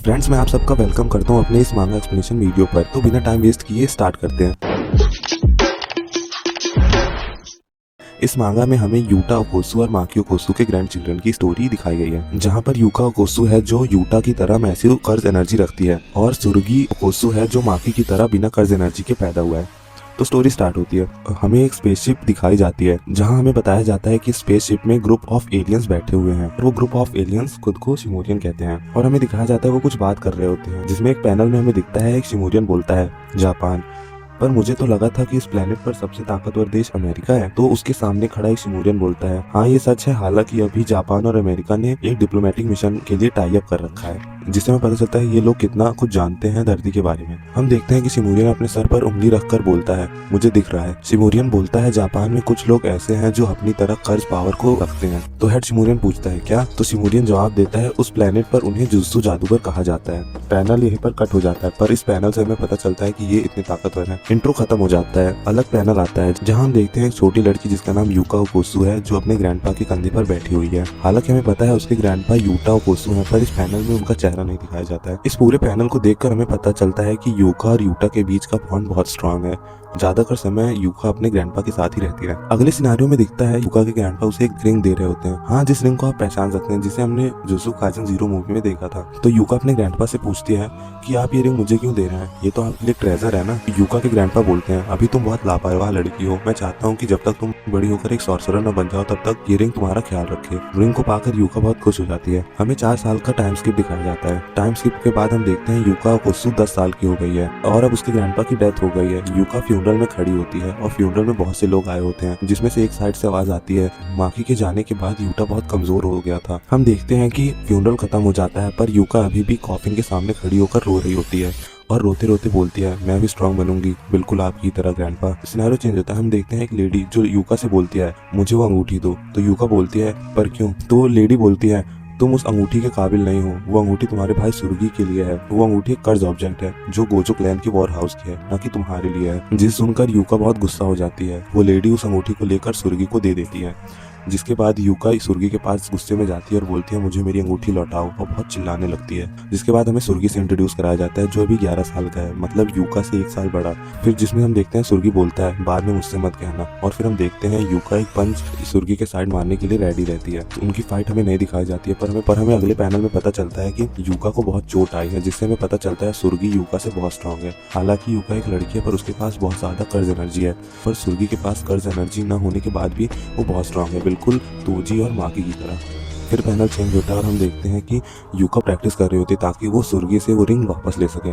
Friends, मैं आप सबका वेलकम करता हूँ अपने इस मांगा एक्सप्लेनेशन वीडियो पर। तो बिना टाइम वेस्ट किए स्टार्ट करते हैं। इस मांगा में हमें यूटा ओकोसु और माकी ओकोसु के ग्रैंड चिल्ड्रन की स्टोरी दिखाई गई है, जहाँ पर यूका ओकोसु है जो यूटा की तरह मैसिव कर्ज एनर्जी रखती है और सुरुगी ओकोसु है जो माकी की तरह बिना कर्ज एनर्जी के पैदा हुआ है। तो स्टोरी स्टार्ट होती है। हमें एक स्पेसशिप दिखाई जाती है जहां हमें बताया जाता है कि स्पेसशिप में ग्रुप ऑफ एलियंस बैठे हुए हैं। वो ग्रुप ऑफ एलियंस खुद को शिमोरियन कहते हैं और हमें दिखाया जाता है वो कुछ बात कर रहे होते हैं, जिसमें एक पैनल में हमें दिखता है एक शिमोरियन बोलता है जापान। पर मुझे तो लगा था कि इस प्लेनेट पर सबसे ताकतवर देश अमेरिका है, तो उसके सामने खड़ा एक शिमोरियन बोलता है हाँ ये सच है, हालांकि अभी जापान और अमेरिका ने एक डिप्लोमेटिक मिशन के लिए टाई अप कर रखा है, जिससे हमें पता चलता है ये लोग कितना कुछ जानते हैं धरती के बारे में। हम देखते हैं कि शिमोरियन अपने सर पर उंगली रखकर बोलता है मुझे दिख रहा है। शिमोरियन बोलता है जापान में कुछ लोग ऐसे हैं जो अपनी तरह कर्ज पावर को रखते हैं। तो हेड शिमोरियन पूछता है क्या? तो शिमोरियन जवाब देता है उस प्लेनेट पर उन्हें जुत्सु जादूगर कहा जाता है। पैनल यहीं पर कट हो जाता है, पर इस पैनल से हमें पता चलता है कि ये इतने ताकतवर है। इंट्रो खत्म हो जाता है, अलग पैनल आता है जहाँ हम देखते हैं एक छोटी लड़की जिसका नाम यूका ओकोसु है जो अपने ग्रैंडपा के कंधे पर बैठी हुई है। हालांकि हमें पता है उसके ग्रैंडपा यूटा ओकोसु है, पर इस पैनल में उनका चेहरा नहीं दिखाया जाता है। इस पूरे पैनल को देखकर हमें पता चलता है कि यूका और यूटा के बीच का बॉन्ड बहुत स्ट्रांग है। ज्यादातर समय यूका अपने ग्रैंडपा के साथ ही रहती है। अगले सिनारियो में दिखता है यूका के ग्रैंडपा उसे एक रिंग दे रहे होते हैं। हाँ, जिस रिंग को आप पहचान सकते हैं, जिसे हमने जुजुत्सु काइसेन 0 मूवी में देखा था। तो यूका अपने ग्रैंडपा से पूछती है कि आप ये रिंग मुझे क्यों दे रहे हैं, ये तो आपके लिए ट्रेजर है ना। यूका के ग्रैंडपा बोलते हैं अभी तुम बहुत लापरवाह लड़की हो, मैं चाहता हूँ कि जब तक तुम बड़ी होकर एक सॉर्सरर न बन जाओ तब तक ये रिंग तुम्हारा ख्याल रखे। रिंग को पाकर यूका बहुत खुश हो जाती है। हमें 4 साल का टाइम स्किप दिखाया जाता है। टाइम स्किप के बाद हम देखते हैं यूका ओकोसु 10 साल की हो गई है और अब उसके ग्रैंडपा की डेथ हो गई है। यूका फ्यूनरल में खड़ी होती है और फ्यूनरल में बहुत से लोग आए होते हैं, जिसमें से एक साइड से आवाज आती है माकी के जाने के बाद यूटा बहुत कमजोर हो गया था। हम देखते हैं कि फ्यूनरल खत्म हो जाता है, पर यूका अभी भी कॉफिन के सामने खड़ी होकर रो रही होती है और रोते रोते बोलती है मैं भी स्ट्रांग बनूंगी, बिल्कुल आपकी तरह ग्रैंडपा। सिनेरियो चेंज होता है। हम देखते हैं एक लेडी जो यूका से बोलती है मुझे वो अंगूठी दो। तो यूका बोलती है पर क्यों? तो लेडी बोलती है तुम उस अंगूठी के काबिल नहीं हो, वो अंगूठी तुम्हारे भाई सुर्गी के लिए है। वो अंगूठी एक कर्ज ऑब्जेक्ट है जो गोजो क्लैन की वॉर हाउस की है, न कि तुम्हारे लिए है। जिसे सुनकर यूका बहुत गुस्सा हो जाती है। वो लेडी उस अंगूठी को लेकर सुर्गी को दे देती है, जिसके बाद यूका सुर्गी के पास गुस्से में जाती है और बोलती है मुझे मेरी अंगूठी लौटाओ, और बहुत चिल्लाने लगती है। जिसके बाद हमें सुर्गी से इंट्रोड्यूस कराया जाता है जो अभी 11 साल का है, मतलब यूका से 1 साल बड़ा। फिर जिसमें हम देखते हैं सुर्गी बोलता है बाद में मुझसे मत कहना, और फिर हम देखते हैं यूका एक पंच सुर्गी के साइड मारने के लिए रेडी रहती है। तो उनकी फाइट हमें नहीं दिखाई जाती है, पर हमें अगले पैनल में पता चलता है कि यूका को बहुत चोट आई है, जिससे हमें पता चलता है सुर्गी यूका से बहुत स्ट्रांग है। हालांकि यूका एक लड़की है पर उसके पास बहुत ज्यादा कर्ज एनर्जी है, पर सुर्गी के पास कर्ज एनर्जी न होने के बाद भी वो बहुत स्ट्रांग है, बिल्कुल तोजी और माकी की तरह। फिर पैनल चेंज होता है और हम देखते हैं कि यूका प्रैक्टिस कर रही होती है ताकि वो सुर्गी से वो रिंग वापस ले सके।